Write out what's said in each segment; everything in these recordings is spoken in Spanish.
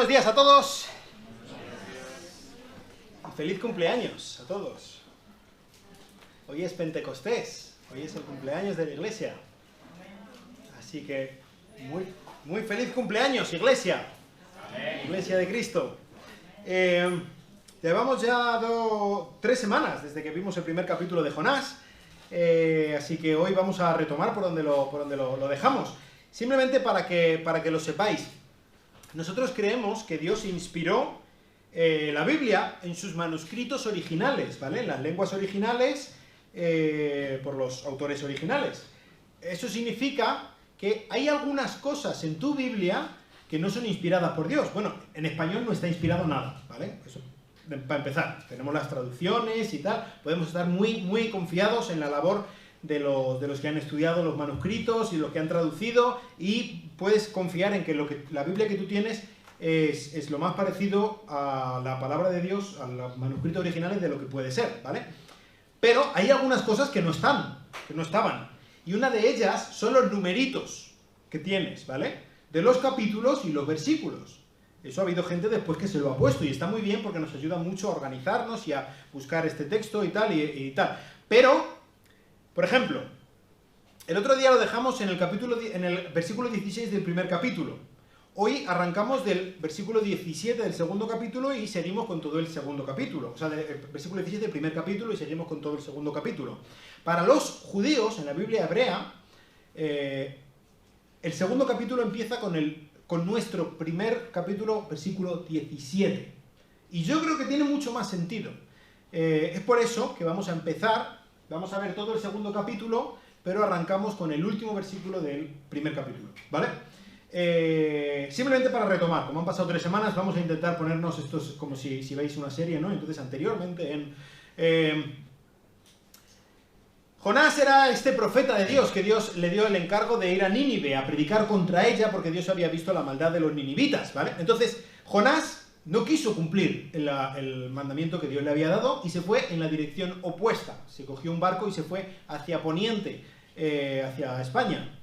Buenos días a todos. Feliz cumpleaños a todos. Hoy es Pentecostés, hoy es el cumpleaños de la iglesia. Así que muy feliz cumpleaños, iglesia. Iglesia de Cristo. Llevamos ya 3 semanas desde que vimos el primer capítulo de Jonás. Así que hoy vamos a retomar por donde lo dejamos. Simplemente para que lo sepáis. Nosotros creemos que Dios inspiró la Biblia en sus manuscritos originales, ¿vale? En las lenguas originales, por los autores originales. Eso significa que hay algunas cosas en tu Biblia que no son inspiradas por Dios. Bueno, en español no está inspirado nada, ¿vale? Eso, para empezar, tenemos las traducciones y tal, podemos estar muy confiados en la labor de los que han estudiado los manuscritos y los que han traducido, y puedes confiar en que la Biblia que tú tienes es lo más parecido a la palabra de Dios, a los manuscritos originales de lo que puede ser, ¿vale? Pero hay algunas cosas que no estaban, y una de ellas son los numeritos que tienes, ¿vale? De los capítulos y los versículos. Eso ha habido gente después que se lo ha puesto, y está muy bien porque nos ayuda mucho a organizarnos y a buscar este texto y tal, y tal. Pero, por ejemplo, el otro día lo dejamos en el versículo 16 del primer capítulo. Hoy arrancamos del versículo 17 del segundo capítulo y seguimos con todo el segundo capítulo. O sea, del versículo 17 del primer capítulo y seguimos con todo el segundo capítulo. Para los judíos, en la Biblia hebrea, el segundo capítulo empieza con nuestro primer capítulo, versículo 17. Y yo creo que tiene mucho más sentido. Es por eso que vamos a empezar. Vamos a ver todo el segundo capítulo, pero arrancamos con el último versículo del primer capítulo, ¿vale? Simplemente para retomar, como han pasado 3 semanas, vamos a intentar ponernos estos como si veis una serie, ¿no? Entonces, anteriormente, Jonás era este profeta de Dios, que Dios le dio el encargo de ir a Nínive a predicar contra ella, porque Dios había visto la maldad de los ninivitas, ¿vale? Entonces, Jonás no quiso cumplir el mandamiento que Dios le había dado y se fue en la dirección opuesta. Se cogió un barco y se fue hacia Poniente, hacia España.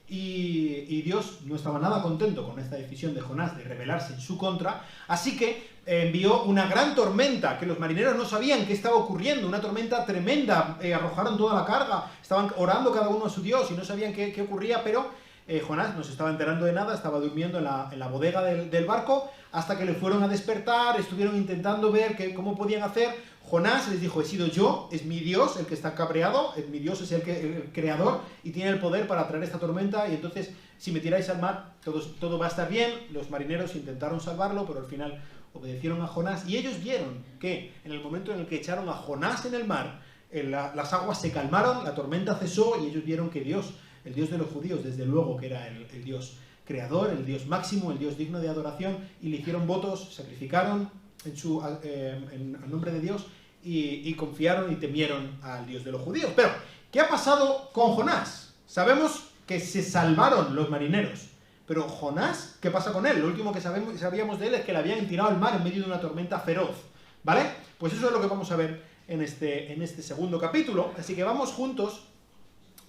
Y Dios no estaba nada contento con esta decisión de Jonás de rebelarse en su contra, así que envió una gran tormenta, que los marineros no sabían qué estaba ocurriendo, una tormenta tremenda, arrojaron toda la carga, estaban orando cada uno a su Dios y no sabían qué ocurría, pero Jonás no se estaba enterando de nada, estaba durmiendo en la bodega del barco, hasta que le fueron a despertar, estuvieron intentando ver cómo podían hacer. Jonás les dijo: he sido yo, es mi Dios el que está cabreado, mi Dios es el creador y tiene el poder para traer esta tormenta, y entonces si me tiráis al mar todo va a estar bien. Los marineros intentaron salvarlo, pero al final obedecieron a Jonás, y ellos vieron que en el momento en el que echaron a Jonás en el mar, las aguas se calmaron, la tormenta cesó, y ellos vieron que Dios, el Dios de los judíos, desde luego que era el Dios creador, el Dios máximo, el Dios digno de adoración, y le hicieron votos, sacrificaron en nombre de Dios, y confiaron y temieron al Dios de los judíos. Pero, ¿qué ha pasado con Jonás? Sabemos que se salvaron los marineros, pero Jonás, ¿qué pasa con él? Lo último que sabíamos de él es que le habían tirado al mar en medio de una tormenta feroz, ¿vale? Pues eso es lo que vamos a ver en este segundo capítulo, así que vamos juntos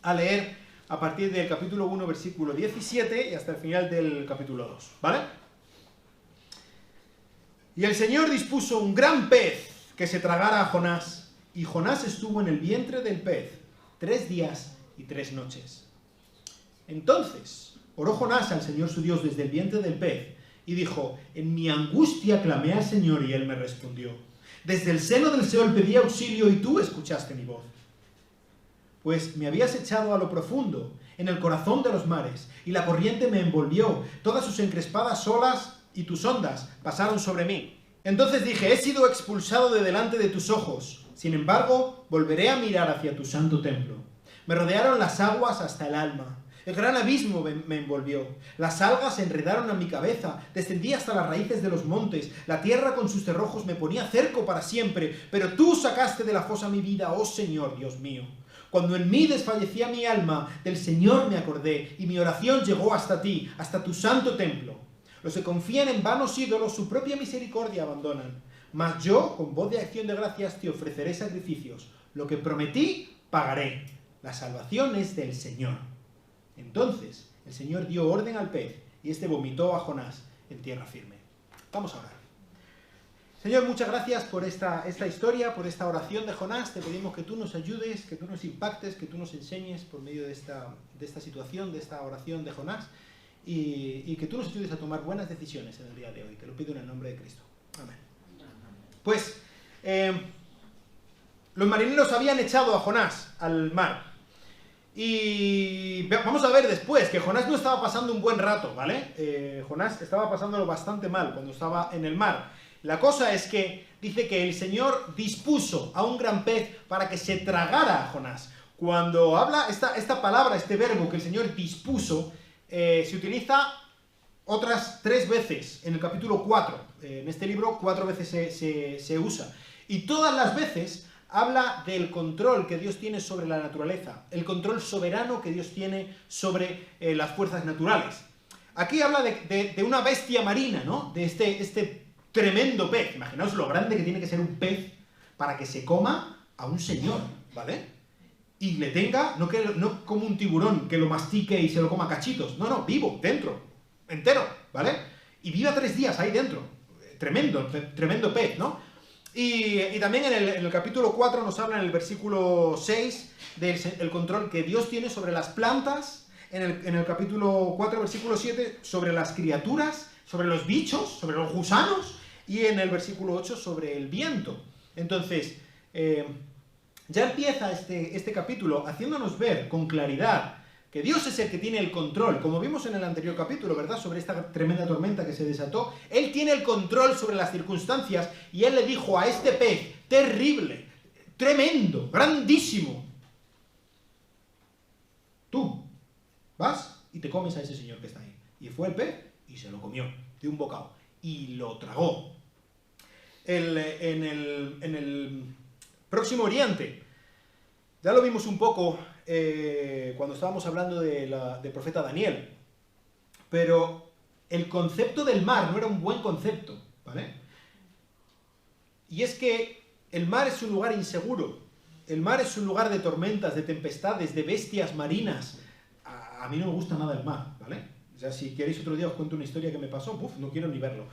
a leer a partir del capítulo 1, versículo 17, y hasta el final del capítulo 2, ¿vale? Y el Señor dispuso un gran pez que se tragara a Jonás, y Jonás estuvo en el vientre del pez 3 días y 3 noches. Entonces oró Jonás al Señor su Dios desde el vientre del pez, y dijo: en mi angustia clamé al Señor, y Él me respondió. Desde el seno del Seol pedí auxilio, y tú escuchaste mi voz. Pues me habías echado a lo profundo, en el corazón de los mares, y la corriente me envolvió, todas sus encrespadas olas y tus ondas pasaron sobre mí. Entonces dije: he sido expulsado de delante de tus ojos, sin embargo, volveré a mirar hacia tu santo templo. Me rodearon las aguas hasta el alma, el gran abismo me envolvió, las algas se enredaron a mi cabeza, descendí hasta las raíces de los montes, la tierra con sus cerrojos me ponía cerco para siempre, pero tú sacaste de la fosa mi vida, oh Señor, Dios mío. Cuando en mí desfallecía mi alma, del Señor me acordé, y mi oración llegó hasta ti, hasta tu santo templo. Los que confían en vanos ídolos su propia misericordia abandonan. Mas yo, con voz de acción de gracias, te ofreceré sacrificios. Lo que prometí, pagaré. La salvación es del Señor. Entonces el Señor dio orden al pez, y éste vomitó a Jonás en tierra firme. Vamos a orar. Señor, muchas gracias por esta historia, por esta oración de Jonás. Te pedimos que tú nos ayudes, que tú nos impactes, que tú nos enseñes por medio de esta situación, de esta oración de Jonás, y que tú nos ayudes a tomar buenas decisiones en el día de hoy. Te lo pido en el nombre de Cristo. Amén. Pues, los marineros habían echado a Jonás al mar. Y vamos a ver después que Jonás no estaba pasando un buen rato, ¿vale? Jonás estaba pasándolo bastante mal cuando estaba en el mar. La cosa es que dice que el Señor dispuso a un gran pez para que se tragara a Jonás. Cuando habla esta palabra, este verbo que el Señor dispuso, se utiliza otras 3 veces en el capítulo 4. En este libro 4 veces se usa. Y todas las veces habla del control que Dios tiene sobre la naturaleza, el control soberano que Dios tiene sobre las fuerzas naturales. Aquí habla de una bestia marina, ¿no? De este tremendo pez. Imaginaos lo grande que tiene que ser un pez para que se coma a un señor, ¿vale? Y le tenga, no como un tiburón que lo mastique y se lo coma a cachitos, no, vivo, dentro, entero, ¿vale? Y viva 3 días ahí dentro. Tremendo pez, ¿no? Y también en el capítulo 4 nos habla en el versículo 6 del control que Dios tiene sobre las plantas, en el capítulo 4, versículo 7, sobre las criaturas, sobre los bichos, sobre los gusanos, y en el versículo 8 sobre el viento. Entonces, ya empieza este capítulo haciéndonos ver con claridad que Dios es el que tiene el control, como vimos en el anterior capítulo, ¿verdad? Sobre esta tremenda tormenta que se desató. Él tiene el control sobre las circunstancias y Él le dijo a este pez, terrible, tremendo, grandísimo, tú vas y te comes a ese señor que está ahí. Y fue el pez y se lo comió de un bocado y lo tragó. En el Próximo Oriente, ya lo vimos un poco cuando estábamos hablando del profeta Daniel, pero el concepto del mar no era un buen concepto, ¿vale? Y es que el mar es un lugar inseguro, el mar es un lugar de tormentas, de tempestades, de bestias marinas. A mí no me gusta nada el mar, ¿vale? O sea, si queréis otro día os cuento una historia que me pasó, no quiero ni verlo.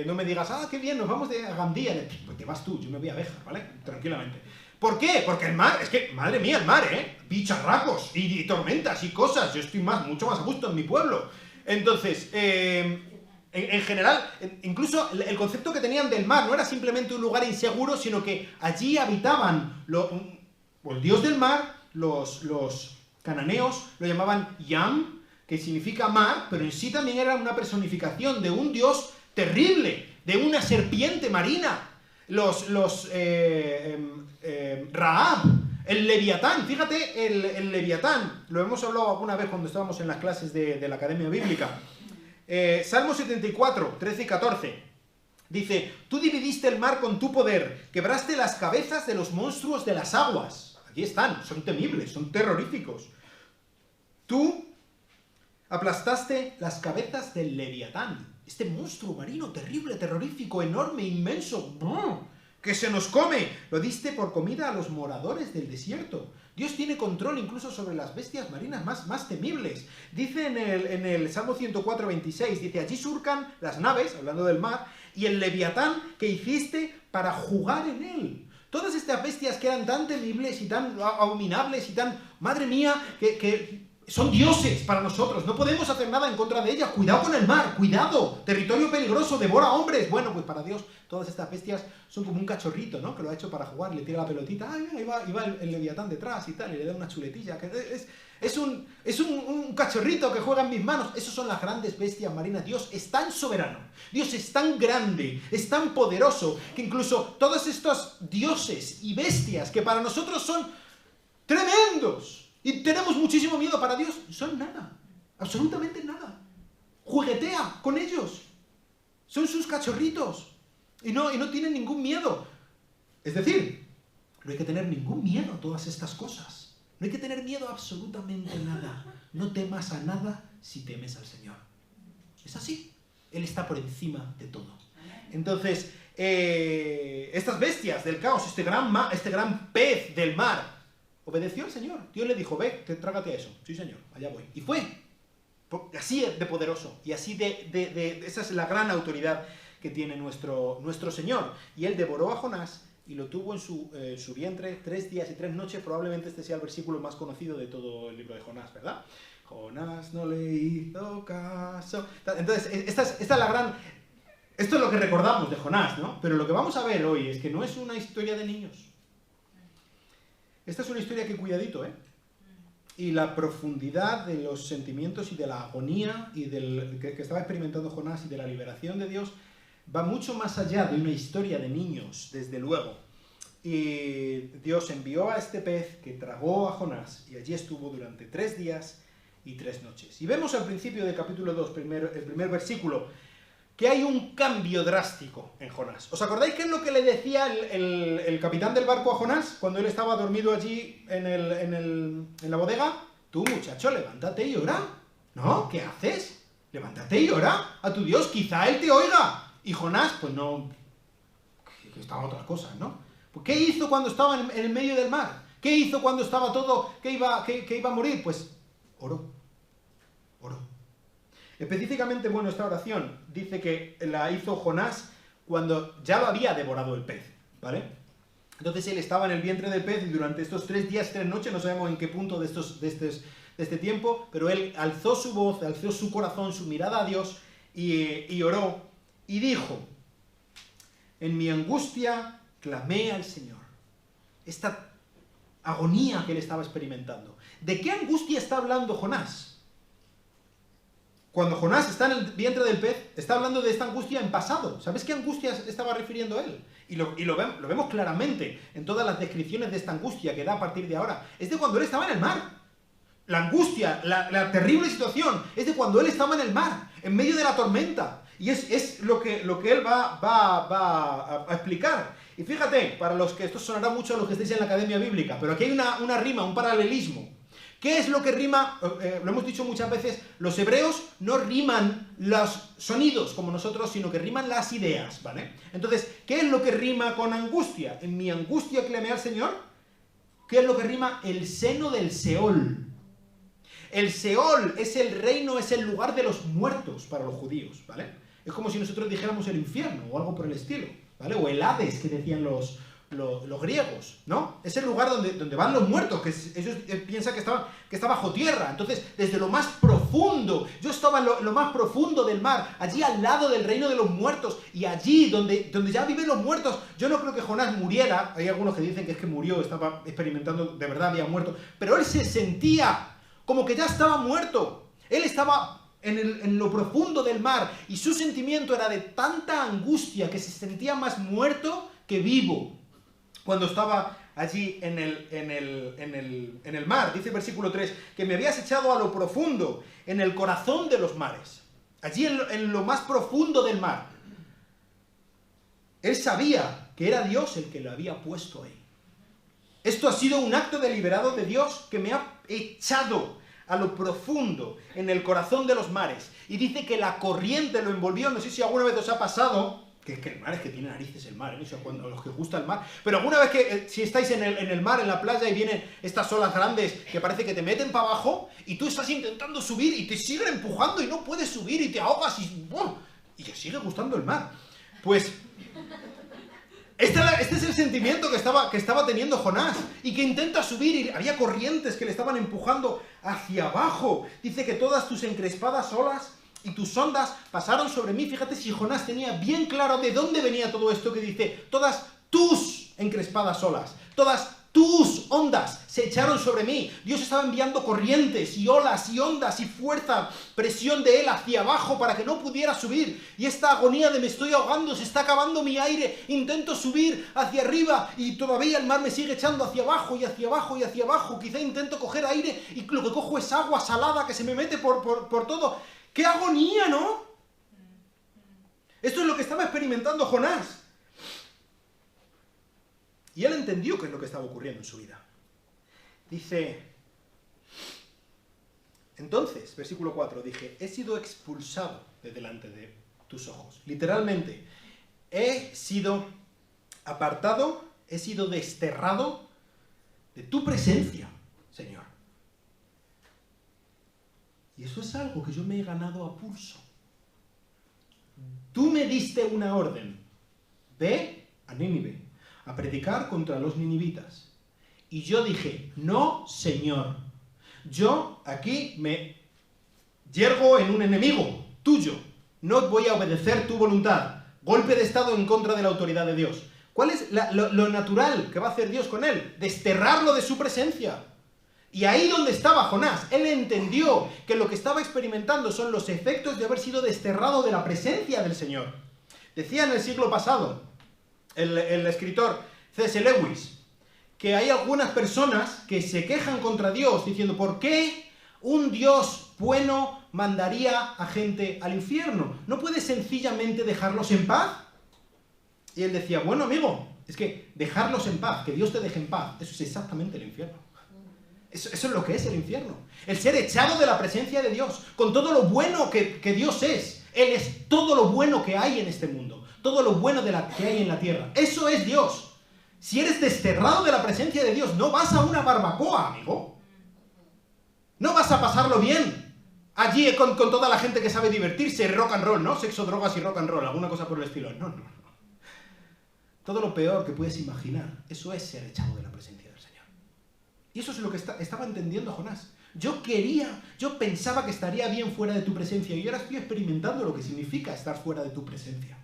No me digas, qué bien, nos vamos de Gandía. Pues te vas tú, yo me voy a Béjar, ¿vale? Tranquilamente. ¿Por qué? Porque el mar, es que, madre mía, el mar, bicharracos y tormentas y cosas. Yo estoy mucho más a gusto en mi pueblo. Entonces, en general, incluso el concepto que tenían del mar no era simplemente un lugar inseguro, sino que allí habitaban el dios del mar, los cananeos lo llamaban Yam, que significa mar, pero en sí también era una personificación de un dios terrible, de una serpiente marina. Rahab, el Leviatán, fíjate, el Leviatán, lo hemos hablado alguna vez cuando estábamos en las clases de la Academia Bíblica. Salmo 74, 13 y 14, dice, tú dividiste el mar con tu poder, quebraste las cabezas de los monstruos de las aguas. Aquí están, son temibles, son terroríficos. Tú aplastaste las cabezas del Leviatán, este monstruo marino terrible, terrorífico, enorme, inmenso, que se nos come. Lo diste por comida a los moradores del desierto. Dios tiene control incluso sobre las bestias marinas más temibles. Dice en el Salmo 104, 26, dice, allí surcan las naves, hablando del mar, y el Leviatán que hiciste para jugar en él. Todas estas bestias que eran tan temibles y tan abominables y tan, madre mía, que son dioses para nosotros, no podemos hacer nada en contra de ellas. Cuidado con el mar, cuidado, territorio peligroso, devora hombres. Bueno, pues para Dios todas estas bestias son como un cachorrito, ¿no? Que lo ha hecho para jugar, le tira la pelotita, ahí va el Leviatán detrás y tal, y le da una chuletilla. Es un cachorrito que juega en mis manos. Esas son las grandes bestias marinas. Dios es tan soberano, Dios es tan grande, es tan poderoso, que incluso todos estos dioses y bestias que para nosotros son tremendos, y tenemos muchísimo miedo, para Dios son nada, absolutamente nada. Juguetea con ellos, son sus cachorritos, y no tienen ningún miedo. Es decir, no hay que tener ningún miedo a todas estas cosas, no hay que tener miedo a absolutamente nada. No temas a nada si temes al Señor. Es así, Él está por encima de todo. Entonces, estas bestias del caos, este gran pez del mar, obedeció al Señor. Dios le dijo, ve, trágate a eso. Sí, Señor, allá voy. Y fue. Así de poderoso y así esa es la gran autoridad que tiene nuestro Señor. Y él devoró a Jonás y lo tuvo en su vientre 3 días y 3 noches. Probablemente este sea el versículo más conocido de todo el libro de Jonás, ¿verdad? Jonás no le hizo caso. Entonces, esta es la gran... Esto es lo que recordamos de Jonás, ¿no? Pero lo que vamos a ver hoy es que no es una historia de niños. Esta es una historia que cuidadito, ¿eh? Y la profundidad de los sentimientos y de la agonía y que estaba experimentando Jonás y de la liberación de Dios va mucho más allá de una historia de niños, desde luego. Y Dios envió a este pez que tragó a Jonás y allí estuvo durante 3 días y 3 noches. Y vemos al principio del capítulo 2, el primer versículo, que hay un cambio drástico en Jonás. ¿Os acordáis qué es lo que le decía el capitán del barco a Jonás cuando él estaba dormido allí en la bodega? Tú, muchacho, levántate y ora. ¿No? ¿Qué haces? Levántate y ora a tu Dios, quizá él te oiga. Y Jonás, pues no... que estaban otras cosas, ¿no? Pues, ¿qué hizo cuando estaba en el medio del mar? ¿Qué hizo cuando estaba todo que iba a morir? Pues oró. Específicamente, bueno, esta oración dice que la hizo Jonás cuando ya lo había devorado el pez, ¿vale? Entonces él estaba en el vientre del pez y durante estos 3 días, 3 noches, no sabemos en qué punto de este tiempo, pero él alzó su voz, alzó su corazón, su mirada a Dios y oró y dijo: en mi angustia clamé al Señor. Esta agonía que él estaba experimentando. ¿De qué angustia está hablando Jonás? Cuando Jonás está en el vientre del pez, está hablando de esta angustia en pasado. ¿Sabes qué angustia estaba refiriendo él? Y lo vemos claramente en todas las descripciones de esta angustia que da a partir de ahora. Es de cuando él estaba en el mar. La angustia, la terrible situación, es de cuando él estaba en el mar, en medio de la tormenta. Y es lo que él va a explicar. Y fíjate, para los que esto sonará mucho a los que estéis en la academia bíblica, pero aquí hay una rima, un paralelismo. ¿Qué es lo que rima? Lo hemos dicho muchas veces, los hebreos no riman los sonidos como nosotros, sino que riman las ideas, ¿vale? Entonces, ¿qué es lo que rima con angustia? En mi angustia clamé al Señor. ¿Qué es lo que rima? El seno del Seol. El Seol es el reino, es el lugar de los muertos para los judíos, ¿vale? Es como si nosotros dijéramos el infierno o algo por el estilo, ¿vale? O el Hades que decían los griegos, ¿no? Es el lugar donde van los muertos, que ellos piensan que está bajo tierra. Entonces, desde lo más profundo, yo estaba en lo más profundo del mar, allí al lado del reino de los muertos, y allí donde ya viven los muertos. Yo no creo que Jonás muriera, hay algunos que dicen que es que murió, estaba experimentando, de verdad había muerto, pero él se sentía como que ya estaba muerto. Él estaba en lo profundo del mar, y su sentimiento era de tanta angustia que se sentía más muerto que vivo. Cuando estaba allí en el mar, dice el versículo 3, que me habías echado a lo profundo, en el corazón de los mares, allí en lo más profundo del mar. Él sabía que era Dios el que lo había puesto ahí. Esto ha sido un acto deliberado de Dios que me ha echado a lo profundo, en el corazón de los mares. Y dice que la corriente lo envolvió. No sé si alguna vez os ha pasado... que es que el mar es que tiene narices el mar, ¿eh? O sea, a los que os gusta el mar. Pero alguna vez que, si estáis en el mar, en la playa, y vienen estas olas grandes que parece que te meten para abajo, y tú estás intentando subir y te siguen empujando y no puedes subir y te ahogas y te sigue gustando el mar. Pues este es el sentimiento que estaba teniendo Jonás, y que intenta subir, y había corrientes que le estaban empujando hacia abajo. Dice que todas tus encrespadas olas y tus ondas pasaron sobre mí. Fíjate si Jonás tenía bien claro de dónde venía todo esto que dice, todas tus encrespadas olas, todas tus ondas se echaron sobre mí. Dios estaba enviando corrientes y olas y ondas y fuerza, presión de él hacia abajo para que no pudiera subir. Y esta agonía de me estoy ahogando, se está acabando mi aire, intento subir hacia arriba y todavía el mar me sigue echando hacia abajo y hacia abajo y hacia abajo. Quizá intento coger aire y lo que cojo es agua salada que se me mete por todo. ¡Qué agonía!, ¿no? Esto es lo que estaba experimentando Jonás. Y él entendió qué es lo que estaba ocurriendo en su vida. Dice, entonces, versículo 4, dije, he sido expulsado de delante de tus ojos. Literalmente, he sido apartado, he sido desterrado de tu presencia, Señor. Y eso es algo que yo me he ganado a pulso. Tú me diste una orden. Ve a Nínive a predicar contra los ninivitas. Y yo dije, no, Señor. Yo aquí me yergo en un enemigo tuyo. No voy a obedecer tu voluntad. Golpe de estado en contra de la autoridad de Dios. ¿Cuál es lo natural que va a hacer Dios con él? Desterrarlo de su presencia. Y ahí donde estaba Jonás, él entendió que lo que estaba experimentando son los efectos de haber sido desterrado de la presencia del Señor. Decía en el siglo pasado el escritor C.S. Lewis que hay algunas personas que se quejan contra Dios diciendo ¿por qué un Dios bueno mandaría a gente al infierno? ¿No puede sencillamente dejarlos en paz? Y él decía, bueno amigo, es que dejarlos en paz, que Dios te deje en paz, eso es exactamente el infierno. Eso es lo que es el infierno. El ser echado de la presencia de Dios, con todo lo bueno que Dios es. Él es todo lo bueno que hay en este mundo, todo lo bueno que hay en la tierra. Eso es Dios. Si eres desterrado de la presencia de Dios, no vas a una barbacoa, amigo. No vas a pasarlo bien. Allí con toda la gente que sabe divertirse, rock and roll, ¿no? Sexo, drogas y rock and roll, alguna cosa por el estilo. No. Todo lo peor que puedes imaginar, eso es ser echado de la presencia del Señor. Y eso es lo que estaba entendiendo Jonás. Yo pensaba que estaría bien fuera de tu presencia, y ahora estoy experimentando lo que significa estar fuera de tu presencia.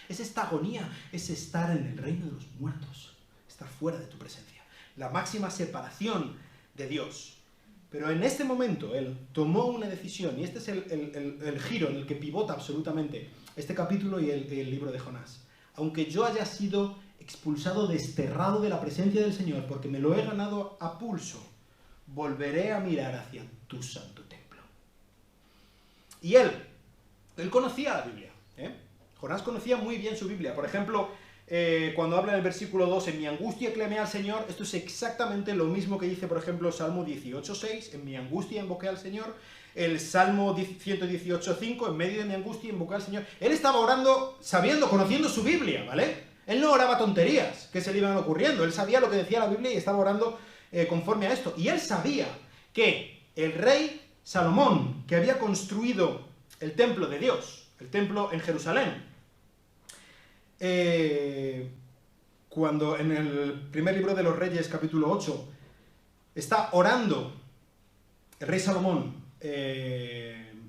Es esta agonía, es estar en el reino de los muertos, estar fuera de tu presencia. La máxima separación de Dios. Pero en este momento él tomó una decisión, y este es el giro en el que pivota absolutamente este capítulo y el libro de Jonás. Aunque yo haya sido expulsado, desterrado de la presencia del Señor, porque me lo he ganado a pulso, volveré a mirar hacia tu santo templo. Y él conocía la Biblia, Jonás conocía muy bien su Biblia. Por ejemplo, cuando habla en el versículo 2, en mi angustia clamé al Señor, esto es exactamente lo mismo que dice, por ejemplo, Salmo 18.6, en mi angustia invoqué al Señor. El Salmo 118.5, en medio de mi angustia invoqué al Señor. Él estaba orando, conociendo su Biblia, ¿vale? Él no oraba tonterías que se le iban ocurriendo. Él sabía lo que decía la Biblia y estaba orando conforme a esto. Y él sabía que el rey Salomón, que había construido el templo de Dios, el templo en Jerusalén, cuando en el primer libro de los Reyes, capítulo 8, está orando el rey Salomón,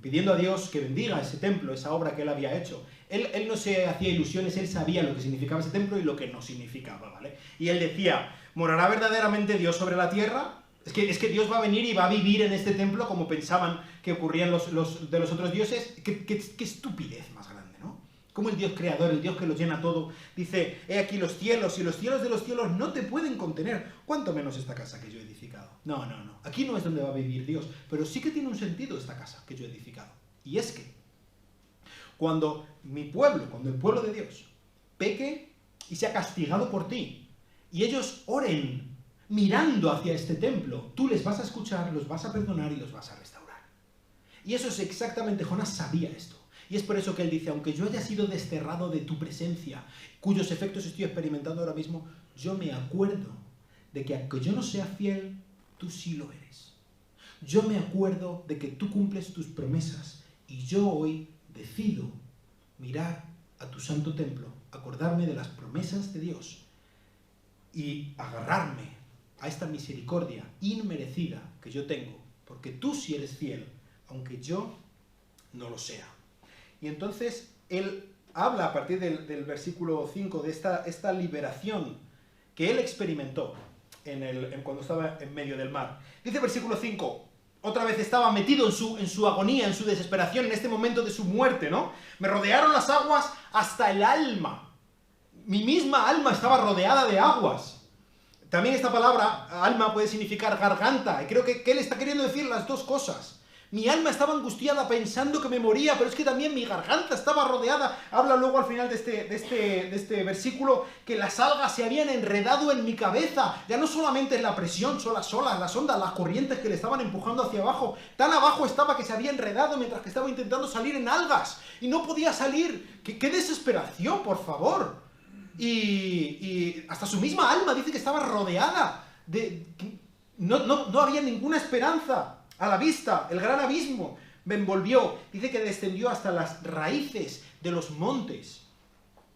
pidiendo a Dios que bendiga ese templo, esa obra que él había hecho. Él no se hacía ilusiones, él sabía lo que significaba ese templo y lo que no significaba, ¿vale? Y él decía, ¿morará verdaderamente Dios sobre la tierra? Es que Dios va a venir y va a vivir en este templo como pensaban que ocurrían los otros dioses. ¿Qué estupidez más grande, ¿no? Como el Dios creador, el Dios que lo llena todo, dice, he aquí los cielos, y los cielos de los cielos no te pueden contener, cuánto menos esta casa que yo he edificado. No, aquí no es donde va a vivir Dios, pero sí que tiene un sentido esta casa que yo he edificado. Y es que, cuando el pueblo de Dios, peque y sea castigado por ti, y ellos oren mirando hacia este templo, tú les vas a escuchar, los vas a perdonar y los vas a restaurar. Y eso es exactamente, Jonás sabía esto. Y es por eso que él dice, aunque yo haya sido desterrado de tu presencia, cuyos efectos estoy experimentando ahora mismo, yo me acuerdo de que aunque yo no sea fiel, tú sí lo eres. Yo me acuerdo de que tú cumples tus promesas y yo hoy decido mirar a tu santo templo, acordarme de las promesas de Dios y agarrarme a esta misericordia inmerecida que yo tengo, porque tú sí eres fiel, aunque yo no lo sea. Y entonces él habla a partir del versículo 5 de esta liberación que él experimentó cuando estaba en medio del mar. Dice el versículo 5, otra vez estaba metido en su agonía, en su desesperación, en este momento de su muerte, ¿no? Me rodearon las aguas hasta el alma. Mi misma alma estaba rodeada de aguas. También esta palabra, alma, puede significar garganta. Y creo que él está queriendo decir las dos cosas. Mi alma estaba angustiada pensando que me moría, pero es que también mi garganta estaba rodeada. Habla luego al final de este versículo que las algas se habían enredado en mi cabeza. Ya no solamente en la presión, son las olas, las ondas, las corrientes que le estaban empujando hacia abajo. Tan abajo estaba que se había enredado mientras que estaba intentando salir en algas. Y no podía salir. ¡Qué desesperación, por favor! Y hasta su misma alma dice que estaba rodeada. No había ninguna esperanza. a la vista, el gran abismo me envolvió. Dice que descendió hasta las raíces de los montes.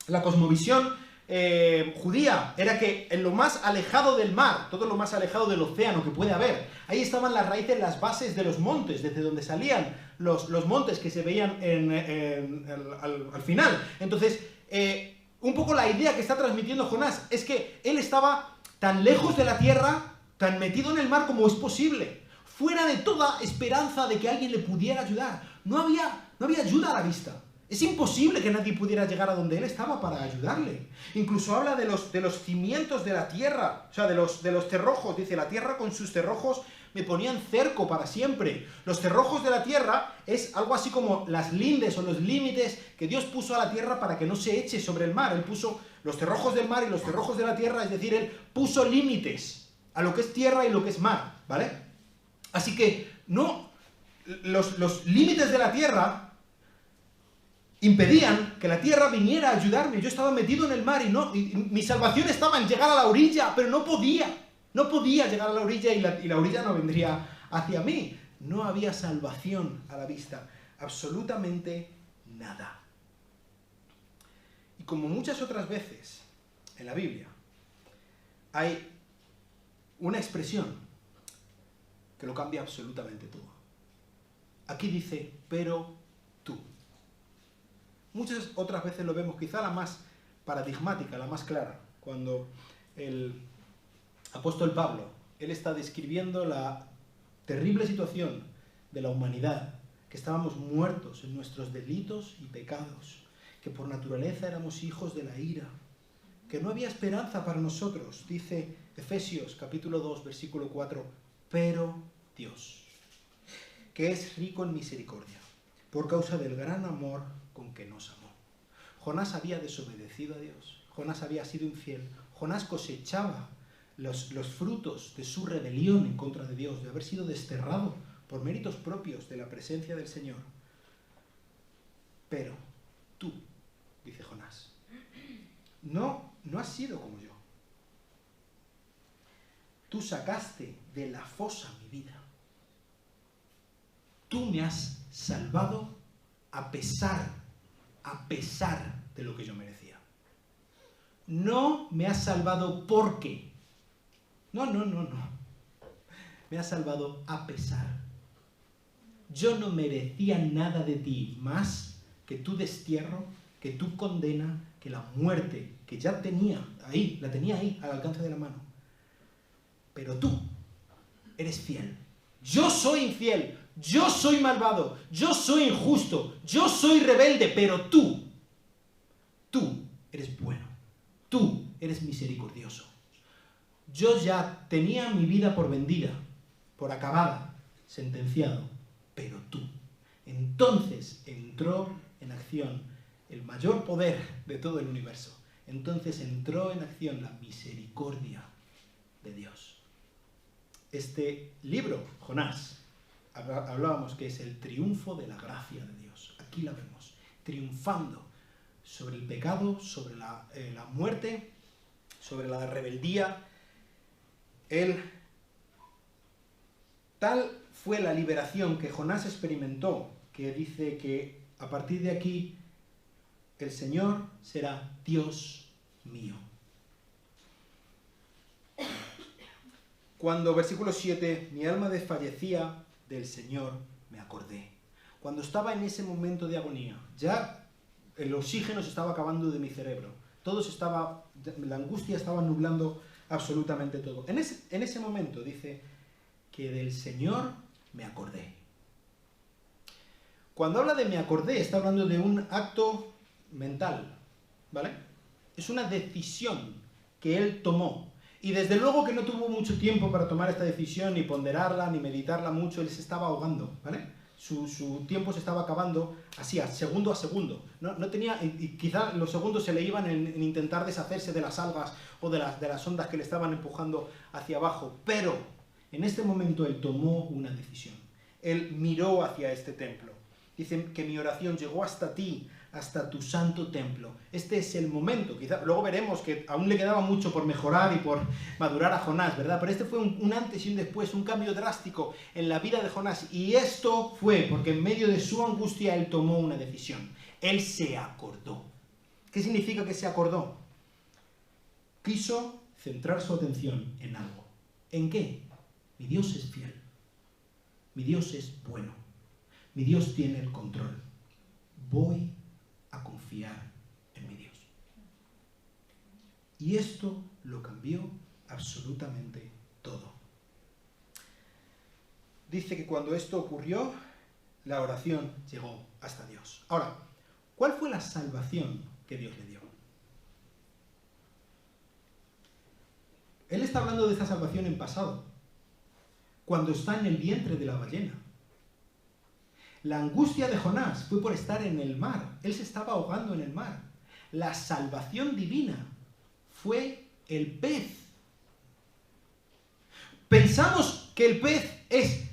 La cosmovisión judía era que en lo más alejado del mar, todo lo más alejado del océano que puede haber, ahí estaban las raíces, las bases de los montes, desde donde salían los montes que se veían al final. Entonces, un poco la idea que está transmitiendo Jonás es que él estaba tan lejos de la tierra, tan metido en el mar como es posible, fuera de toda esperanza de que alguien le pudiera ayudar. No había ayuda a la vista. Es imposible que nadie pudiera llegar a donde él estaba para ayudarle. Incluso habla de los cimientos de la tierra, o sea, de los cerrojos. Dice, la tierra con sus cerrojos me ponían cerco para siempre. Los cerrojos de la tierra es algo así como las lindes o los límites que Dios puso a la tierra para que no se eche sobre el mar. Él puso los cerrojos del mar y los cerrojos de la tierra, es decir, él puso límites a lo que es tierra y lo que es mar, ¿vale? Así que no, los límites de la tierra impedían que la tierra viniera a ayudarme. Yo estaba metido en el mar y mi salvación estaba en llegar a la orilla, pero no podía llegar a la orilla y la orilla no vendría hacia mí. No había salvación a la vista, absolutamente nada. Y como muchas otras veces en la Biblia, hay una expresión que lo cambia absolutamente todo. Aquí dice, pero tú. Muchas otras veces lo vemos, quizá la más paradigmática, la más clara, cuando el apóstol Pablo, él está describiendo la terrible situación de la humanidad, que estábamos muertos en nuestros delitos y pecados, que por naturaleza éramos hijos de la ira, que no había esperanza para nosotros. Dice Efesios capítulo 2, versículo 4, pero Dios, que es rico en misericordia, por causa del gran amor con que nos amó. Jonás había desobedecido a Dios, Jonás había sido infiel, Jonás cosechaba los frutos de su rebelión en contra de Dios, de haber sido desterrado por méritos propios de la presencia del Señor. Pero tú, dice Jonás, no has sido como yo. Tú sacaste de la fosa mi vida. Tú me has salvado a pesar de lo que yo merecía. No me has salvado porque. No. Me has salvado a pesar. Yo no merecía nada de ti más que tu destierro, que tu condena, que la muerte, que ya tenía ahí, la tenía ahí, al alcance de la mano. Pero tú eres fiel. Yo soy infiel, yo soy malvado, yo soy injusto, yo soy rebelde, pero tú eres bueno, tú eres misericordioso. Yo ya tenía mi vida por vendida, por acabada, sentenciado, pero tú. Entonces entró en acción el mayor poder de todo el universo. Entonces entró en acción la misericordia de Dios. Este libro, Jonás, hablábamos que es el triunfo de la gracia de Dios. Aquí la vemos, triunfando sobre el pecado, sobre la muerte, sobre la rebeldía. Tal fue la liberación que Jonás experimentó, que dice que a partir de aquí el Señor será Dios mío. Cuando, versículo 7, mi alma desfallecía, del Señor me acordé. Cuando estaba en ese momento de agonía, ya el oxígeno se estaba acabando de mi cerebro, la angustia estaba nublando absolutamente todo. En ese momento dice que del Señor me acordé. Cuando habla de me acordé, está hablando de un acto mental, ¿vale? Es una decisión que él tomó. Y desde luego que no tuvo mucho tiempo para tomar esta decisión, ni ponderarla, ni meditarla mucho. Él se estaba ahogando, ¿vale? Su tiempo se estaba acabando así, segundo a segundo. No tenía, y quizá los segundos se le iban en intentar deshacerse de las algas o de las ondas que le estaban empujando hacia abajo. Pero en este momento él tomó una decisión. Él miró hacia este templo. Dice que mi oración llegó hasta ti, hasta tu santo templo. Este es el momento. Quizá luego veremos que aún le quedaba mucho por mejorar y por madurar a Jonás, ¿verdad? Pero este fue un antes y un después, un cambio drástico en la vida de Jonás. Y esto fue porque en medio de su angustia él tomó una decisión. Él se acordó. ¿Qué significa que se acordó? Quiso centrar su atención en algo. ¿En qué? Mi Dios es fiel. Mi Dios es bueno. Mi Dios tiene el control. Voy a confiar en mi Dios. Y esto lo cambió absolutamente todo. Dice que cuando esto ocurrió, la oración llegó hasta Dios. Ahora, ¿cuál fue la salvación que Dios le dio? Él está hablando de esta salvación en pasado, cuando está en el vientre de la ballena. La angustia de Jonás fue por estar en el mar. Él se estaba ahogando en el mar. La salvación divina fue el pez. Pensamos que el pez es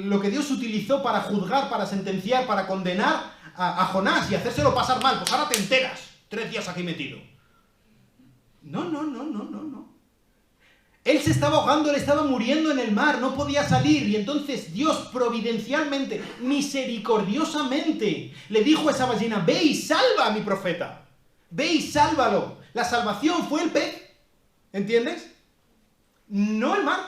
lo que Dios utilizó para juzgar, para sentenciar, para condenar a Jonás y hacérselo pasar mal. Pues ahora te enteras, 3 días aquí metido. No. Él se estaba ahogando, él estaba muriendo en el mar, no podía salir. Y entonces Dios providencialmente, misericordiosamente, le dijo a esa ballena, ve y salva a mi profeta. Ve y sálvalo. La salvación fue el pez. ¿Entiendes? No el mar.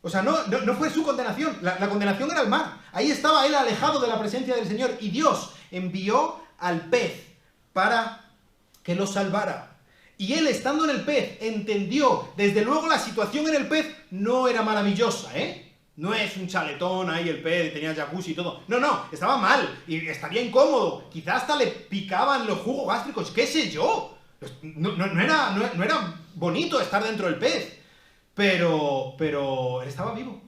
O sea, no fue su condenación. La condenación era el mar. Ahí estaba él alejado de la presencia del Señor. Y Dios envió al pez para que lo salvara. Y él, estando en el pez, entendió, desde luego la situación en el pez no era maravillosa, ¿eh? No es un chaletón ahí el pez, tenía jacuzzi y todo. No, estaba mal, y estaría incómodo. Quizás hasta le picaban los jugos gástricos, qué sé yo. No era bonito estar dentro del pez. Pero él estaba vivo.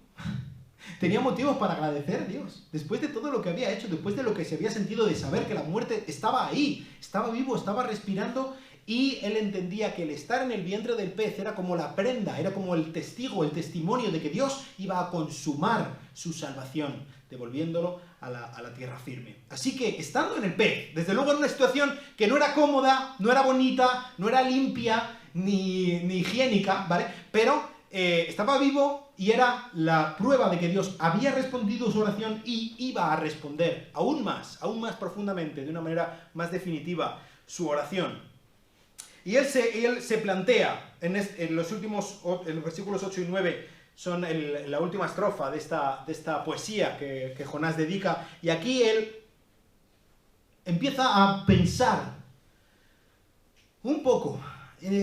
Tenía motivos para agradecer a Dios. Después de todo lo que había hecho, después de lo que se había sentido de saber que la muerte estaba ahí, estaba vivo, estaba respirando. Y él entendía que el estar en el vientre del pez era como la prenda, era como el testigo, el testimonio de que Dios iba a consumar su salvación, devolviéndolo a la tierra firme. Así que, estando en el pez, desde luego en una situación que no era cómoda, no era bonita, no era limpia, ni higiénica, ¿vale? Pero estaba vivo y era la prueba de que Dios había respondido su oración y iba a responder aún más profundamente, de una manera más definitiva, su oración. Y él se plantea, en los versículos 8 y 9, son la última estrofa de esta poesía que Jonás dedica, y aquí él empieza a pensar un poco,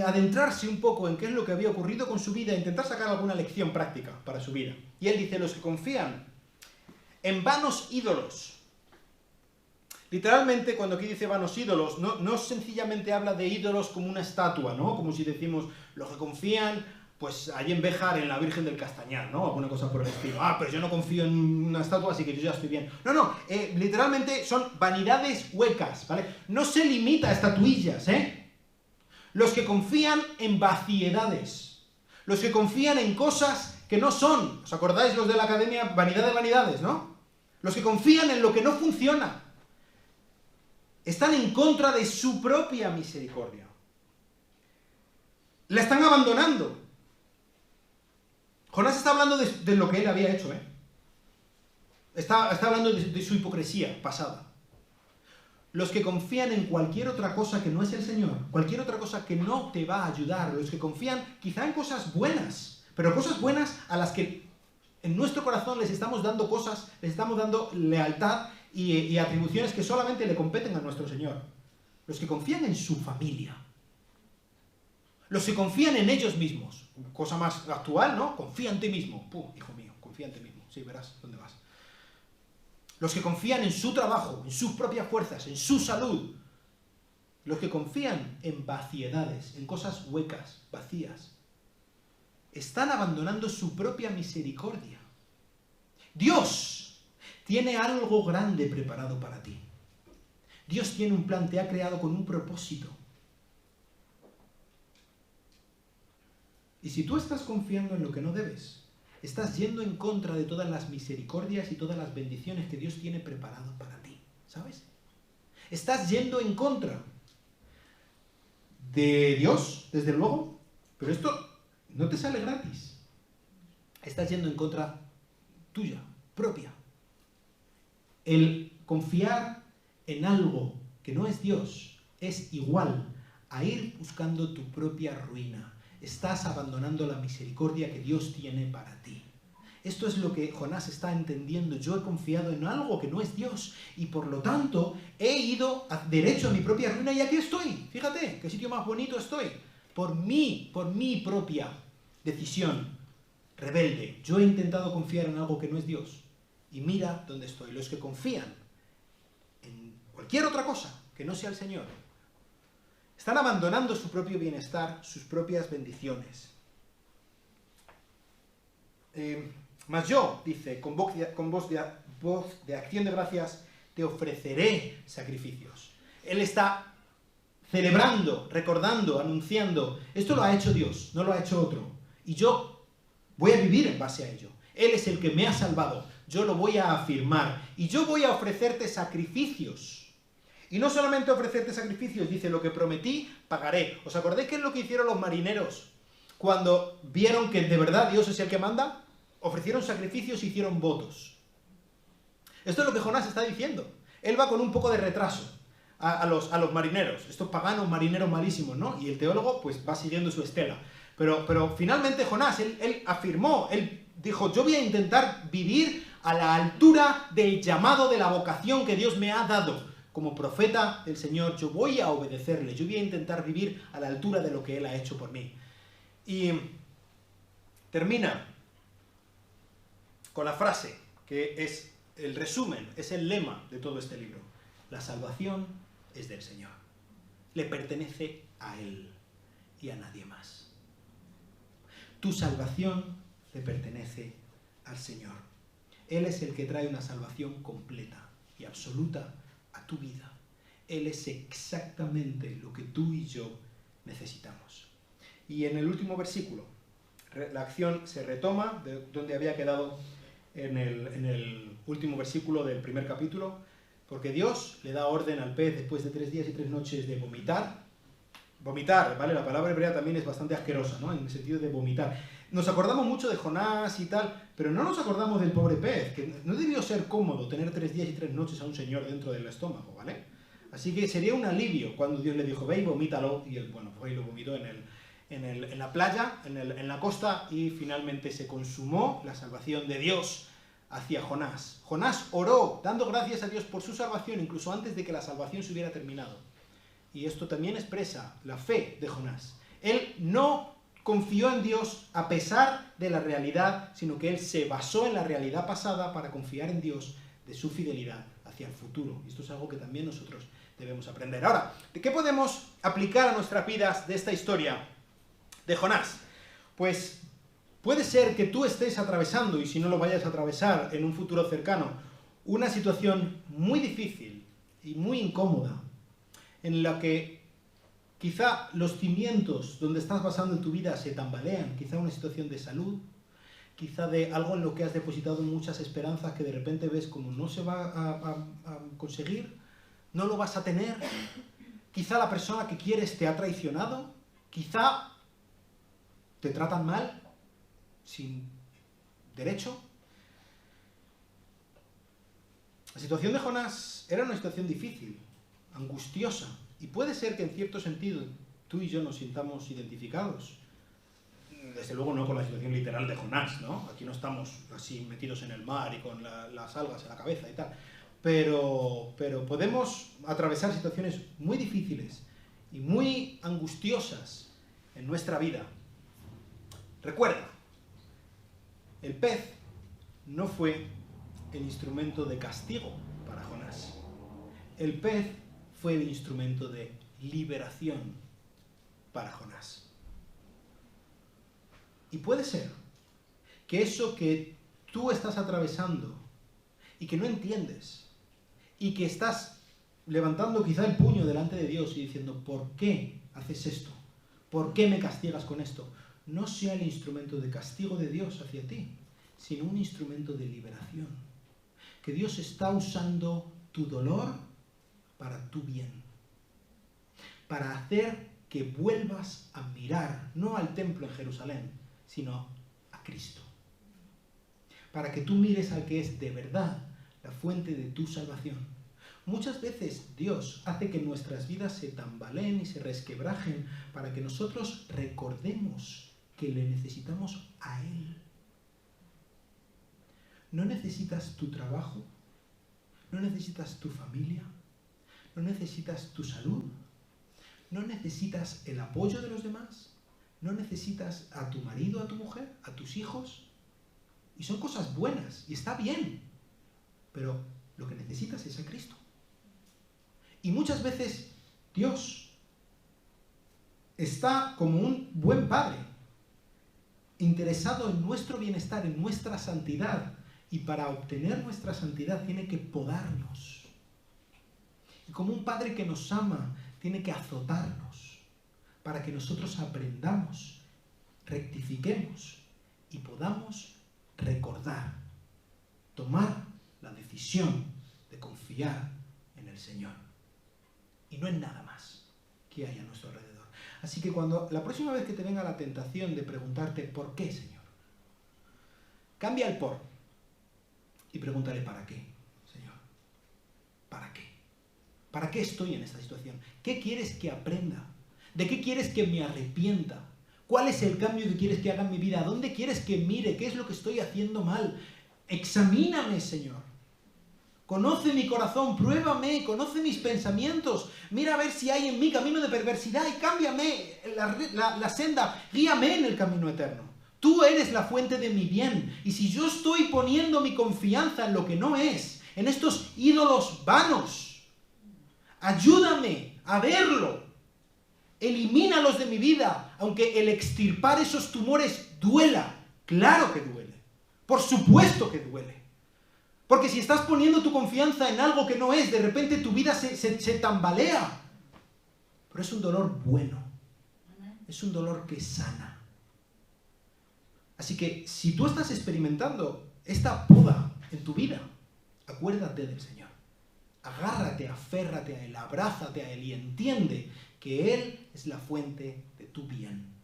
adentrarse un poco en qué es lo que había ocurrido con su vida, e intentar sacar alguna lección práctica para su vida. Y él dice, los que confían en vanos ídolos. Literalmente, cuando aquí dice vanos ídolos, no sencillamente habla de ídolos como una estatua, ¿no? Como si decimos, los que confían, pues allí en Béjar, en la Virgen del Castañar, ¿no? Alguna cosa por el estilo. Pero yo no confío en una estatua, así que yo ya estoy bien. No, literalmente son vanidades huecas, ¿vale? No se limita a estatuillas, ¿eh? Los que confían en vaciedades. Los que confían en cosas que no son. ¿Os acordáis los de la academia? Vanidad de vanidades, ¿no? Los que confían en lo que no funciona. Están en contra de su propia misericordia. La están abandonando. Jonás está hablando de lo que él había hecho, ¿eh? Está hablando de su hipocresía pasada. Los que confían en cualquier otra cosa que no es el Señor, cualquier otra cosa que no te va a ayudar, los que confían quizá en cosas buenas, pero cosas buenas a las que en nuestro corazón les estamos dando cosas, les estamos dando lealtad y atribuciones que solamente le competen a nuestro Señor. Los que confían en su familia. Los que confían en ellos mismos. Cosa más actual, ¿no? Confía en ti mismo. Hijo mío, confía en ti mismo. Sí, verás dónde vas. Los que confían en su trabajo, en sus propias fuerzas, en su salud. Los que confían en vaciedades, en cosas huecas, vacías. Están abandonando su propia misericordia. Dios tiene algo grande preparado para ti. Dios tiene un plan, te ha creado con un propósito. Y si tú estás confiando en lo que no debes, estás yendo en contra de todas las misericordias y todas las bendiciones que Dios tiene preparado para ti. ¿Sabes? Estás yendo en contra de Dios, desde luego, pero esto no te sale gratis. Estás yendo en contra tuya, propia. El confiar en algo que no es Dios es igual a ir buscando tu propia ruina. Estás abandonando la misericordia que Dios tiene para ti. Esto es lo que Jonás está entendiendo. Yo he confiado en algo que no es Dios y por lo tanto he ido derecho a mi propia ruina y aquí estoy. Fíjate, qué sitio más bonito estoy. Por mi propia decisión rebelde. Yo he intentado confiar en algo que no es Dios y mira dónde estoy. Los que confían en cualquier otra cosa que no sea el Señor están abandonando su propio bienestar, sus propias bendiciones. Mas yo, dice, con voz de acción de gracias, te ofreceré sacrificios. Él está celebrando, recordando, anunciando. Esto lo ha hecho Dios, no lo ha hecho otro. Y yo voy a vivir en base a ello. Él es el que me ha salvado. Yo lo voy a afirmar. Y yo voy a ofrecerte sacrificios. Y no solamente ofrecerte sacrificios, dice, lo que prometí, pagaré. ¿Os acordáis qué es lo que hicieron los marineros cuando vieron que de verdad Dios es el que manda? Ofrecieron sacrificios e hicieron votos. Esto es lo que Jonás está diciendo. Él va con un poco de retraso a los marineros, estos paganos marineros malísimos, ¿no? Y el teólogo pues va siguiendo su estela. Pero finalmente Jonás, él afirmó, él dijo, yo voy a intentar vivir a la altura del llamado de la vocación que Dios me ha dado. Como profeta del Señor, yo voy a obedecerle, yo voy a intentar vivir a la altura de lo que Él ha hecho por mí. Y termina con la frase, que es el resumen, es el lema de todo este libro. La salvación es del Señor. Le pertenece a Él y a nadie más. Tu salvación le pertenece al Señor. Él es el que trae una salvación completa y absoluta a tu vida. Él es exactamente lo que tú y yo necesitamos. Y en el último versículo, la acción se retoma de donde había quedado en el último versículo del primer capítulo, porque Dios le da orden al pez después de 3 días y 3 noches de vomitar. Vomitar, ¿vale? La palabra hebrea también es bastante asquerosa, ¿no? En el sentido de vomitar. Nos acordamos mucho de Jonás y tal, pero no nos acordamos del pobre pez, que no debió ser cómodo tener 3 días y 3 noches a un señor dentro del estómago, ¿vale? Así que sería un alivio cuando Dios le dijo, ve y vomítalo, y él, bueno, fue y lo vomitó en la playa, en la costa, y finalmente se consumó la salvación de Dios hacia Jonás. Jonás oró, dando gracias a Dios por su salvación, incluso antes de que la salvación se hubiera terminado. Y esto también expresa la fe de Jonás. Él no confió en Dios a pesar de la realidad, sino que él se basó en la realidad pasada para confiar en Dios de su fidelidad hacia el futuro. Y esto es algo que también nosotros debemos aprender. Ahora, ¿de qué podemos aplicar a nuestras vidas de esta historia de Jonás? Pues puede ser que tú estés atravesando, y si no lo vayas a atravesar en un futuro cercano, una situación muy difícil y muy incómoda, en la que quizá los cimientos donde estás basando tu vida se tambalean, quizá una situación de salud, quizá de algo en lo que has depositado muchas esperanzas que de repente ves como no se va a conseguir, no lo vas a tener, quizá la persona que quieres te ha traicionado, quizá te tratan mal, sin derecho. La situación de Jonás era una situación difícil, angustiosa, y puede ser que en cierto sentido tú y yo nos sintamos identificados. Desde luego no con la situación literal de Jonás, ¿no? Aquí no estamos así metidos en el mar y con las algas en la cabeza y tal. Pero podemos atravesar situaciones muy difíciles y muy angustiosas en nuestra vida. Recuerda, el pez no fue el instrumento de castigo para Jonás. El pez fue el instrumento de liberación para Jonás. Y puede ser que eso que tú estás atravesando y que no entiendes y que estás levantando quizá el puño delante de Dios y diciendo, ¿por qué haces esto? ¿Por qué me castigas con esto? No sea el instrumento de castigo de Dios hacia ti, sino un instrumento de liberación. Que Dios está usando tu dolor para tu bien. Para hacer que vuelvas a mirar, no al templo en Jerusalén, sino a Cristo. Para que tú mires al que es de verdad la fuente de tu salvación. Muchas veces Dios hace que nuestras vidas se tambaleen y se resquebrajen para que nosotros recordemos que le necesitamos a Él. No necesitas tu trabajo, no necesitas tu familia, no necesitas tu salud, no necesitas el apoyo de los demás, no necesitas a tu marido, a tu mujer, a tus hijos. Y son cosas buenas y está bien, pero lo que necesitas es a Cristo. Y muchas veces Dios está como un buen padre, interesado en nuestro bienestar, en nuestra santidad, y para obtener nuestra santidad tiene que podarnos. Y como un padre que nos ama, tiene que azotarnos para que nosotros aprendamos, rectifiquemos y podamos recordar, tomar la decisión de confiar en el Señor y no en nada más que hay a nuestro alrededor. Así que la próxima vez que te venga la tentación de preguntarte ¿por qué, Señor?, cambia el por y pregúntale ¿para qué, Señor? ¿Para qué? ¿Para qué estoy en esta situación? ¿Qué quieres que aprenda? ¿De qué quieres que me arrepienta? ¿Cuál es el cambio que quieres que haga en mi vida? ¿A dónde quieres que mire? ¿Qué es lo que estoy haciendo mal? Examíname, Señor. Conoce mi corazón, pruébame, conoce mis pensamientos. Mira a ver si hay en mí camino de perversidad y cámbiame la senda. Guíame en el camino eterno. Tú eres la fuente de mi bien. Y si yo estoy poniendo mi confianza en lo que no es, en estos ídolos vanos, ayúdame a verlo. Elimínalos de mi vida, aunque el extirpar esos tumores duela. Claro que duele. Por supuesto que duele. Porque si estás poniendo tu confianza en algo que no es, de repente tu vida se tambalea. Pero es un dolor bueno. Es un dolor que sana. Así que si tú estás experimentando esta poda en tu vida, acuérdate del Señor. Agárrate, aférrate a Él, abrázate a Él y entiende que Él es la fuente de tu bien.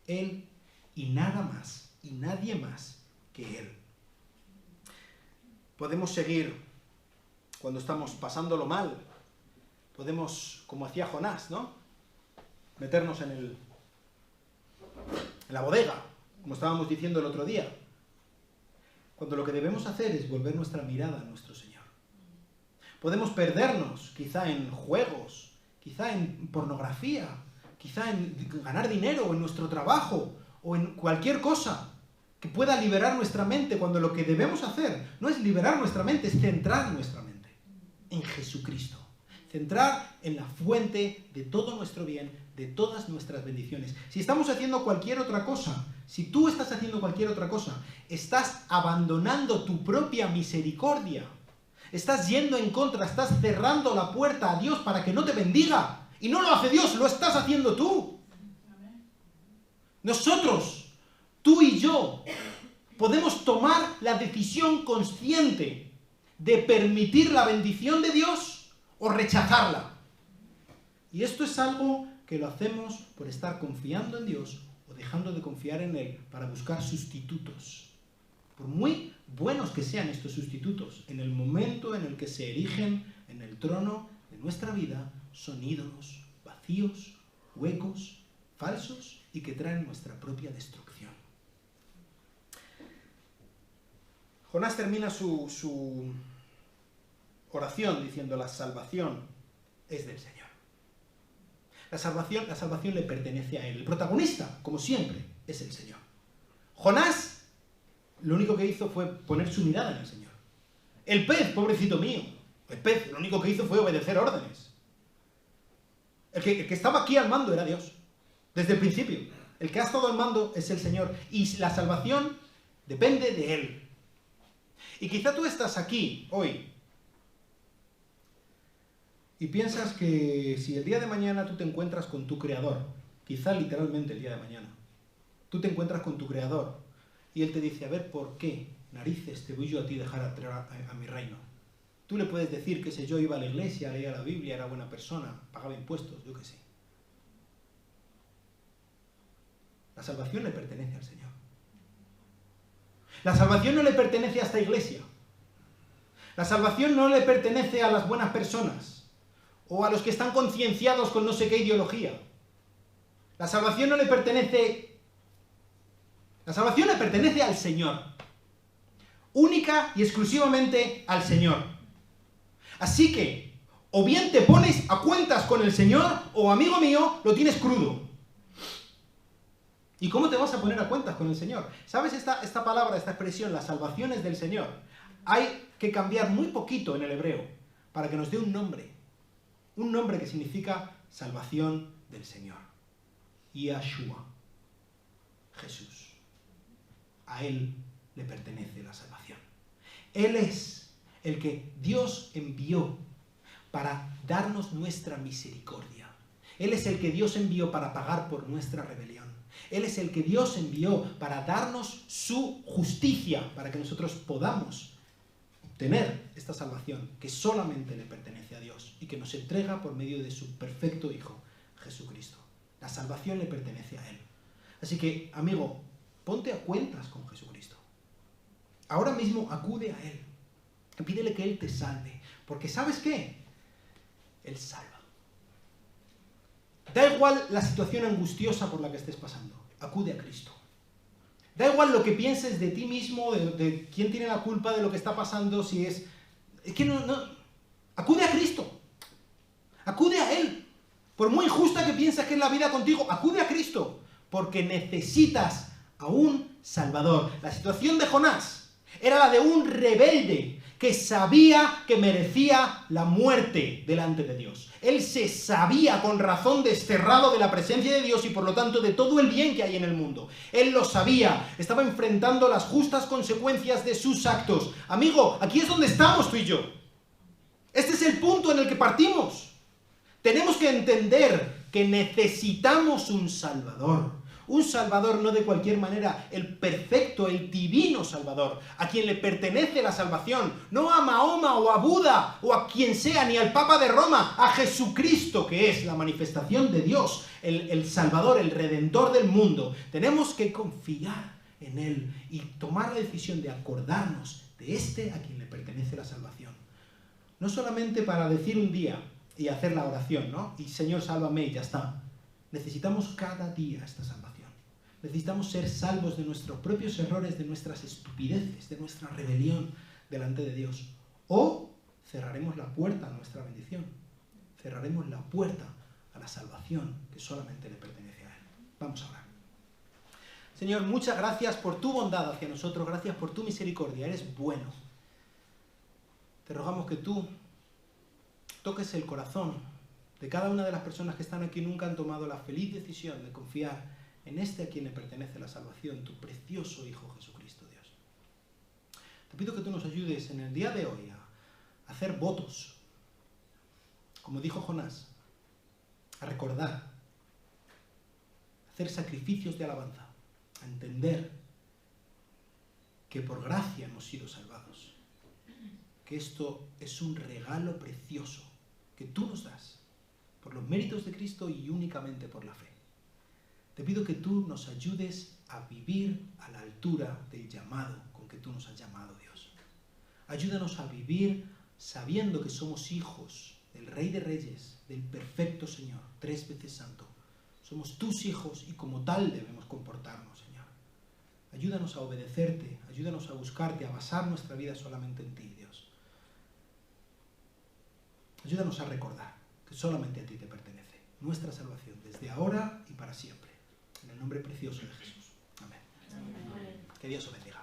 Él y nada más, y nadie más que Él. Podemos seguir cuando estamos pasándolo mal. Podemos, como hacía Jonás, ¿no?, meternos en la bodega, como estábamos diciendo el otro día. Cuando lo que debemos hacer es volver nuestra mirada a nuestro Señor. Podemos perdernos, quizá en juegos, quizá en pornografía, quizá en ganar dinero, o en nuestro trabajo, o en cualquier cosa que pueda liberar nuestra mente, cuando lo que debemos hacer no es liberar nuestra mente, es centrar nuestra mente en Jesucristo. Centrar en la fuente de todo nuestro bien, de todas nuestras bendiciones. Si estamos haciendo cualquier otra cosa, si tú estás haciendo cualquier otra cosa, estás abandonando tu propia misericordia. Estás yendo en contra, estás cerrando la puerta a Dios para que no te bendiga. Y no lo hace Dios, lo estás haciendo tú. Nosotros, tú y yo, podemos tomar la decisión consciente de permitir la bendición de Dios o rechazarla. Y esto es algo que lo hacemos por estar confiando en Dios o dejando de confiar en Él para buscar sustitutos. Por muy buenos que sean estos sustitutos, en el momento en el que se erigen en el trono de nuestra vida, son ídolos vacíos, huecos, falsos y que traen nuestra propia destrucción. Jonás termina su oración diciendo: la salvación es del Señor. La salvación le pertenece a Él. El protagonista, como siempre, es el Señor. Jonás lo único que hizo fue poner su mirada en el Señor. El pez, pobrecito mío, el pez lo único que hizo fue obedecer órdenes. El que estaba aquí al mando era Dios, desde el principio. El que ha estado al mando es el Señor. Y la salvación depende de Él. Y quizá tú estás aquí hoy y piensas que si el día de mañana tú te encuentras con tu Creador, quizá literalmente el día de mañana, tú te encuentras con tu Creador y Él te dice: a ver, ¿por qué narices te voy yo a ti dejar entrar a mi reino? Tú le puedes decir que yo iba a la iglesia, leía la Biblia, era buena persona, pagaba impuestos, yo qué sé. La salvación le pertenece al Señor. La salvación no le pertenece a esta iglesia. La salvación no le pertenece a las buenas personas o a los que están concienciados con no sé qué ideología. La salvación no le pertenece... La salvación le pertenece al Señor. Única y exclusivamente al Señor. Así que, o bien te pones a cuentas con el Señor, o amigo mío, lo tienes crudo. ¿Y cómo te vas a poner a cuentas con el Señor? ¿Sabes esta palabra, esta expresión, la salvación es del Señor? Hay que cambiar muy poquito en el hebreo para que nos dé un nombre. Un nombre que significa salvación del Señor. Yahshua. Jesús. A Él le pertenece la salvación. Él es el que Dios envió para darnos nuestra misericordia. Él es el que Dios envió para pagar por nuestra rebelión. Él es el que Dios envió para darnos su justicia, para que nosotros podamos tener esta salvación que solamente le pertenece a Dios y que nos entrega por medio de su perfecto Hijo, Jesucristo. La salvación le pertenece a Él. Así que, amigo, ponte a cuentas con Jesucristo. Ahora mismo acude a Él. Pídele que Él te salve. Porque ¿sabes qué? Él salva. Da igual la situación angustiosa por la que estés pasando. Acude a Cristo. Da igual lo que pienses de ti mismo, de quién tiene la culpa de lo que está pasando, si es... Es que no... Acude a Cristo. Acude a Él. Por muy injusta que pienses que es la vida contigo, acude a Cristo. Porque necesitas a un Salvador. La situación de Jonás era la de un rebelde que sabía que merecía la muerte delante de Dios. Él se sabía con razón desterrado de la presencia de Dios y por lo tanto de todo el bien que hay en el mundo. Él lo sabía, estaba enfrentando las justas consecuencias de sus actos. Amigo, aquí es donde estamos tú y yo. Este es el punto en el que partimos. Tenemos que entender que necesitamos un Salvador. Un Salvador no de cualquier manera, el perfecto, el divino Salvador, a quien le pertenece la salvación, no a Mahoma o a Buda o a quien sea, ni al Papa de Roma, a Jesucristo, que es la manifestación de Dios, el Salvador, el Redentor del mundo. Tenemos que confiar en Él y tomar la decisión de acordarnos de este a quien le pertenece la salvación. No solamente para decir un día y hacer la oración, ¿no? Y Señor, sálvame y ya está. Necesitamos cada día esta salvación. Necesitamos ser salvos de nuestros propios errores, de nuestras estupideces, de nuestra rebelión delante de Dios. O cerraremos la puerta a nuestra bendición. Cerraremos la puerta a la salvación que solamente le pertenece a Él. Vamos a orar. Señor, muchas gracias por tu bondad hacia nosotros. Gracias por tu misericordia. Eres bueno. Te rogamos que tú toques el corazón de cada una de las personas que están aquí y nunca han tomado la feliz decisión de confiar en este a quien le pertenece la salvación, tu precioso Hijo Jesucristo, Dios. Te pido que tú nos ayudes en el día de hoy a hacer votos, como dijo Jonás, a recordar, a hacer sacrificios de alabanza, a entender que por gracia hemos sido salvados, que esto es un regalo precioso que tú nos das, por los méritos de Cristo y únicamente por la fe. Te pido que tú nos ayudes a vivir a la altura del llamado con que tú nos has llamado, Dios. Ayúdanos a vivir sabiendo que somos hijos del Rey de Reyes, del perfecto Señor, 3 veces santo. Somos tus hijos y como tal debemos comportarnos, Señor. Ayúdanos a obedecerte, ayúdanos a buscarte, a basar nuestra vida solamente en ti, Dios. Ayúdanos a recordar que solamente a ti te pertenece nuestra salvación, desde ahora y para siempre. En el nombre precioso de Jesús. Amén. Amén. Que Dios os bendiga.